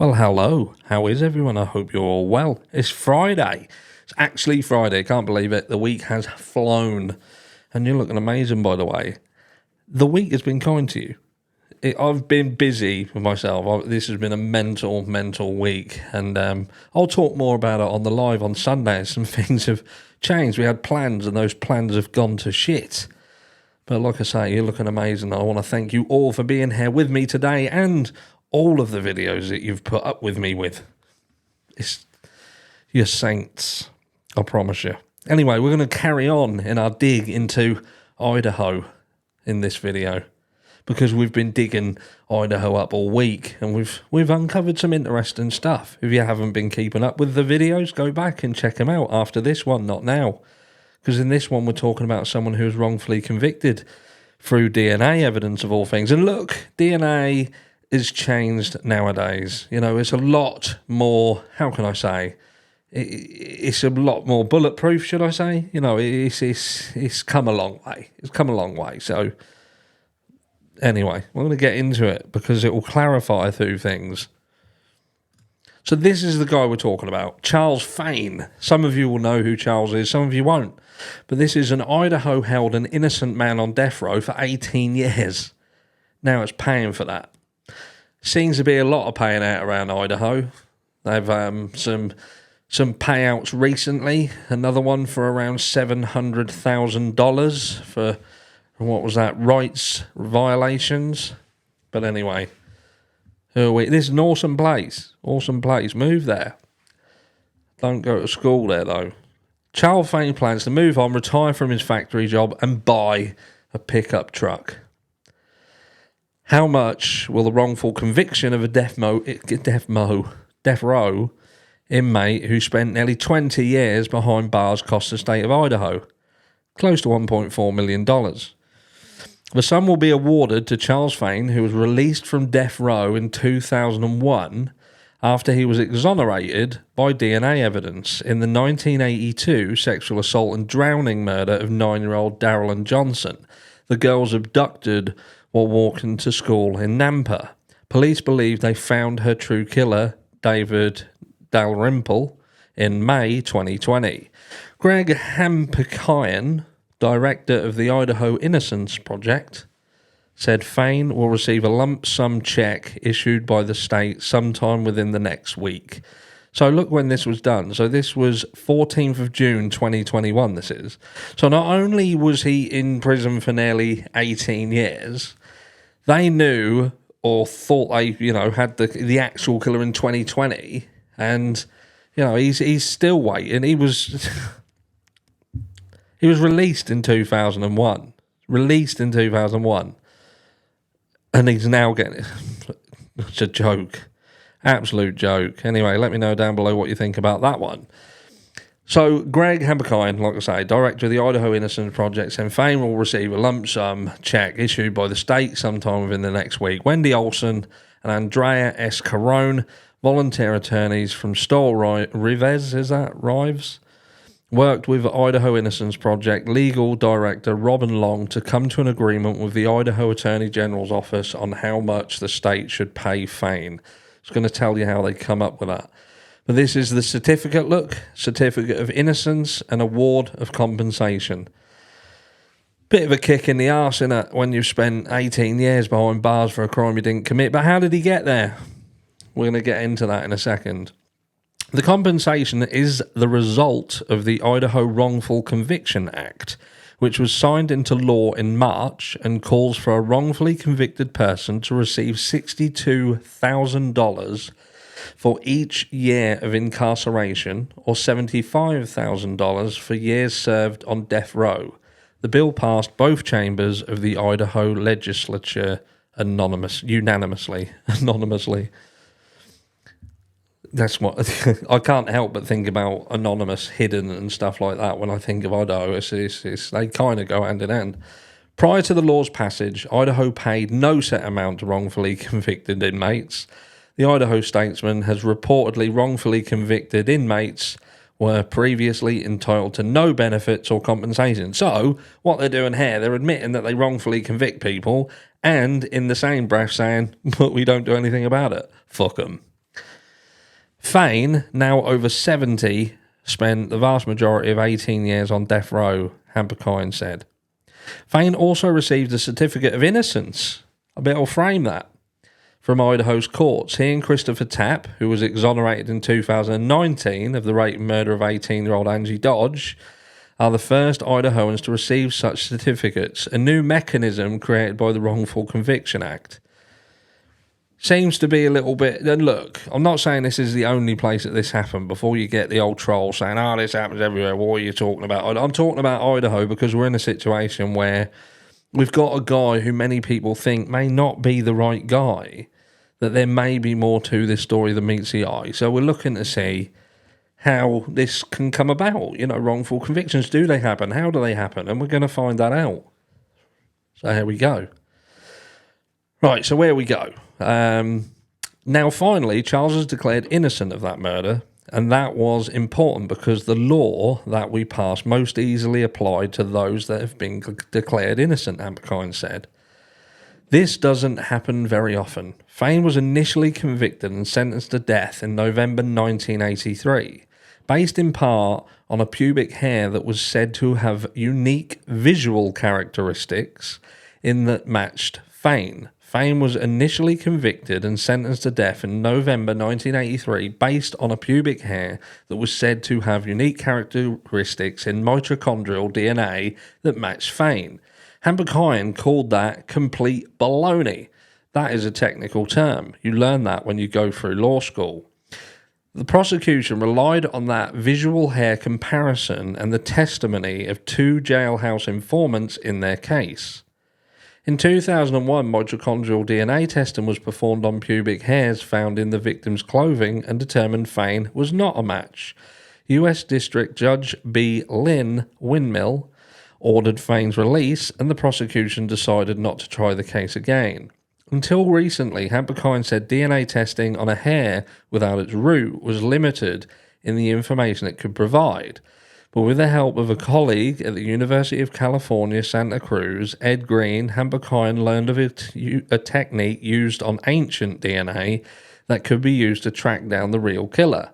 Well, hello. How is everyone? I hope you're all well. It's Friday. It's actually Friday. Can't believe it. The week has flown. And you're looking amazing, by the way. The week has been kind to you. I've been busy with myself. This has been a mental week. And I'll talk more about it on the live on Sunday. Some things have changed. We had plans and those plans have gone to shit. But like I say, you're looking amazing. I want to thank you all for being here with me today and all of the videos that you've put up with me with. You're saints, I promise you. Anyway, we're going to carry on in our dig into Idaho in this video because we've been digging Idaho up all week and we've uncovered some interesting stuff. If you haven't been keeping up with the videos, go back and check them out after this one, not now. Because in this one, we're talking about someone who was wrongfully convicted through DNA evidence of all things. And look, DNA is changed nowadays. You know, it's a lot more, how can I say, it's a lot more bulletproof, should I say? You know, it's come a long way. It's come a long way. So anyway, we're going to get into it because it will clarify a few things. So this is the guy we're talking about, Charles Fain. Some of you will know who Charles is, some of you won't. But this is an Idaho held an innocent man on death row for 18 years. Now it's paying for that. Seems to be a lot of paying out around Idaho. They've some payouts recently. Another one for around $700,000 for, what was that, rights violations. But anyway, this is an awesome place. Awesome place. Move there. Don't go to school there, though. Charles Fain plans to move on, retire from his factory job, and buy a pickup truck. How much will the wrongful conviction of a death row inmate who spent nearly 20 years behind bars cost the state of Idaho? Close to $1.4 million. The sum will be awarded to Charles Fain, who was released from death row in 2001 after he was exonerated by DNA evidence in the 1982 sexual assault and drowning murder of 9-year-old Darylyn Johnson. The girls abducted while walking to school in Nampa. Police believe they found her true killer, David Dalrymple, in May 2020. Greg Hampikian, director of the Idaho Innocence Project, said Fain will receive a lump sum check issued by the state sometime within the next week. So look when this was done. So this was 14th of June 2021, this is. So not only was he in prison for nearly 18 years, they knew or thought they, had the actual killer in 2020. And, he's still waiting. He was released in 2001. And he's now getting... It's a joke. Absolute joke. Anyway, let me know down below what you think about that one. So, Greg Hampikian, like I say, director of the Idaho Innocence Project, said Fain will receive a lump sum check issued by the state sometime within the next week. Wendy Olson and Andrea S. Carone, volunteer attorneys from Stoll Rives, worked with Idaho Innocence Project legal director Robin Long to come to an agreement with the Idaho Attorney General's office on how much the state should pay Fain. It's going to tell you how they come up with that. But this is the certificate, look. Certificate of innocence and award of compensation. Bit of a kick in the arse, innit, when you've spent 18 years behind bars for a crime you didn't commit. But how did he get there? We're going to get into that in a second. The compensation is the result of the Idaho Wrongful Conviction Act, which was signed into law in March and calls for a wrongfully convicted person to receive $62,000 for each year of incarceration or $75,000 for years served on death row. The bill passed both chambers of the Idaho legislature unanimously. That's what I can't help but think about anonymous, hidden, and stuff like that when I think of Idaho. They kind of go hand in hand. Prior to the law's passage, Idaho paid no set amount to wrongfully convicted inmates. The Idaho Statesman has reportedly wrongfully convicted inmates were previously entitled to no benefits or compensation. So what they're doing here, they're admitting that they wrongfully convict people and in the same breath saying, but we don't do anything about it. Fuck them. Fain, now over 70, spent the vast majority of 18 years on death row, Hamper said. Fain also received a certificate of innocence. I bet I'll frame that. From Idaho's courts. He and Christopher Tapp, who was exonerated in 2019 of the rape and murder of 18-year-old Angie Dodge, are the first Idahoans to receive such certificates, a new mechanism created by the Wrongful Conviction Act. Seems to be a little bit... And look, I'm not saying this is the only place that this happened, before you get the old troll saying, this happens everywhere, what are you talking about? I'm talking about Idaho because we're in a situation where we've got a guy who many people think may not be the right guy, that there may be more to this story than meets the eye. So we're looking to see how this can come about. Wrongful convictions, do they happen? How do they happen? And we're going to find that out. So here we go. Right, so where we go. Now, finally, Charles is declared innocent of that murder, and that was important because the law that we passed most easily applied to those that have been declared innocent, Amperkind said. This doesn't happen very often. Fain was initially convicted and sentenced to death in November 1983, based in part on a pubic hair that was said to have unique visual characteristics that matched Fain. Fain was initially convicted and sentenced to death in November 1983 based on a pubic hair that was said to have unique characteristics in mitochondrial DNA that matched Fain. Hamperkind called that complete baloney. That is a technical term. You learn that when you go through law school. The prosecution relied on that visual hair comparison and the testimony of two jailhouse informants in their case. In 2001, mitochondrial DNA testing was performed on pubic hairs found in the victim's clothing and determined Fain was not a match. U.S. District Judge B. Lynn Windmill ordered Fain's release, and the prosecution decided not to try the case again. Until recently, Hamperkind said DNA testing on a hair without its root was limited in the information it could provide. But with the help of a colleague at the University of California, Santa Cruz, Ed Green, Hamperkind learned of a technique used on ancient DNA that could be used to track down the real killer.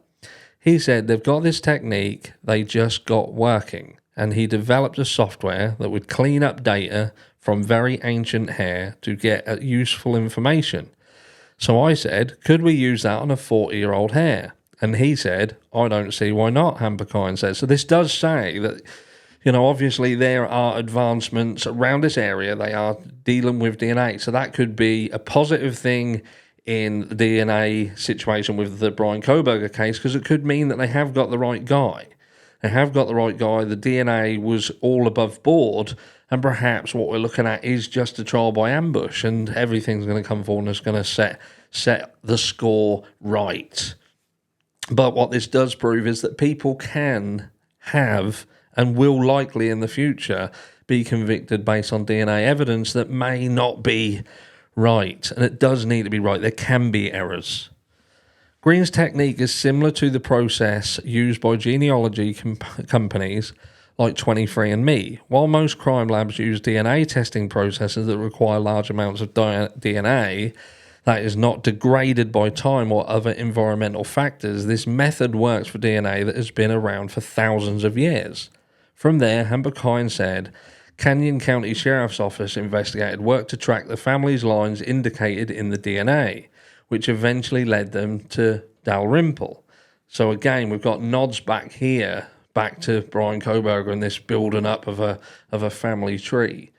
He said they've got this technique, they just got working, and he developed a software that would clean up data from very ancient hair to get useful information. So I said, could we use that on a 40-year-old hair? And he said, I don't see why not, Hamperkind said. So this does say that, obviously there are advancements around this area. They are dealing with DNA. So that could be a positive thing in the DNA situation with the Brian Kohberger case, because it could mean that they have got the right guy. They have got the right guy. The DNA was all above board. And perhaps what we're looking at is just a trial by ambush, and everything's going to come forward and it's going to set the score right. But what this does prove is that people can have and will likely in the future be convicted based on DNA evidence that may not be right. And it does need to be right. There can be errors. Green's technique is similar to the process used by genealogy companies like 23andMe. While most crime labs use DNA testing processes that require large amounts of DNA that is not degraded by time or other environmental factors, this method works for DNA that has been around for thousands of years. From there, Hamperkind said, Canyon County Sheriff's Office investigated work to track the family's lines indicated in the DNA, which eventually led them to Dalrymple. So again, we've got nods back here, back to Brian Kohberger and this building up of a family tree,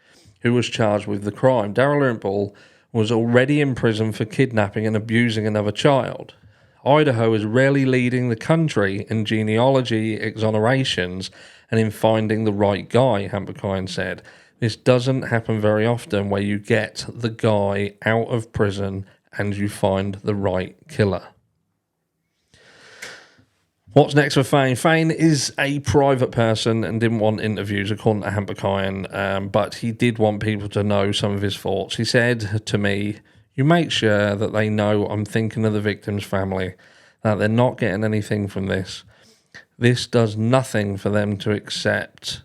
who was charged with the crime. Dalrymple was already in prison for kidnapping and abusing another child. Idaho is rarely leading the country in genealogy exonerations and in finding the right guy, Hamperkind said. This doesn't happen very often, where you get the guy out of prison and you find the right killer. What's next for Fain? Fain is a private person and didn't want interviews, according to Hamperkind, but he did want people to know some of his thoughts. He said to me, you make sure that they know I'm thinking of the victim's family, that they're not getting anything from this. This does nothing for them except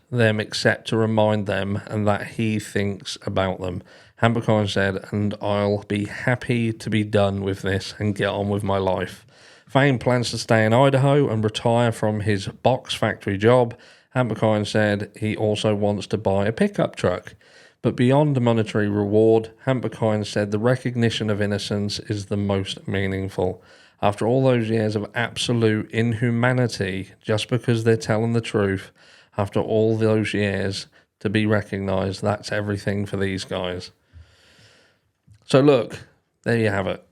to remind them and that he thinks about them. Hamberkine said, and I'll be happy to be done with this and get on with my life. Fain plans to stay in Idaho and retire from his box factory job. Hamberkine said he also wants to buy a pickup truck. But beyond the monetary reward, Hamberkine said the recognition of innocence is the most meaningful. After all those years of absolute inhumanity, just because they're telling the truth, after all those years, to be recognised, that's everything for these guys. So look, there you have it.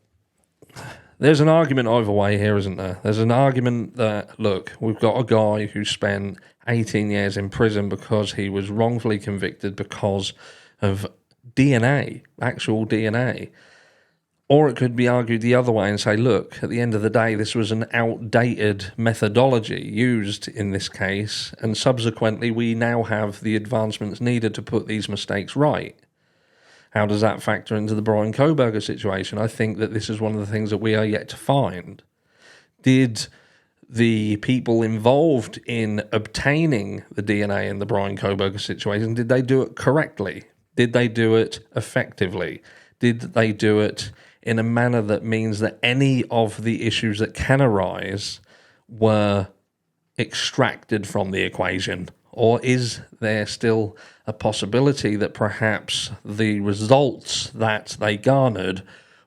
There's an argument either way here, isn't there? There's an argument that, look, we've got a guy who spent 18 years in prison because he was wrongfully convicted because of DNA, actual DNA. Or it could be argued the other way and say, look, at the end of the day, this was an outdated methodology used in this case, and subsequently we now have the advancements needed to put these mistakes right. How does that factor into the Brian Kohberger situation? I think that this is one of the things that we are yet to find. Did the people involved in obtaining the DNA in the Brian Kohberger situation, did they do it correctly? Did they do it effectively? Did they do it in a manner that means that any of the issues that can arise were extracted from the equation? Or is there still a possibility that perhaps the results that they garnered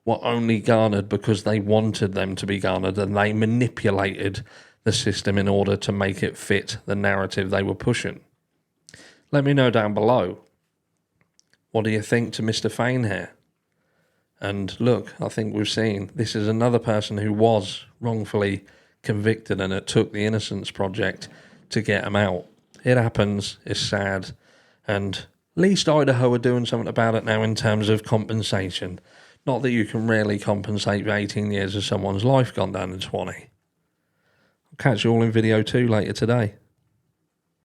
were only garnered because they wanted them to be garnered and they manipulated the system in order to make it fit the narrative they were pushing? Let me know down below. What do you think to Mr. Fain here? And look, I think we've seen this is another person who was wrongfully convicted, and it took the Innocence Project to get him out. It happens, it's sad, and at least Idaho are doing something about it now in terms of compensation. Not that you can really compensate for 18 years of someone's life gone down to 20. I'll catch you all in video 2 later today.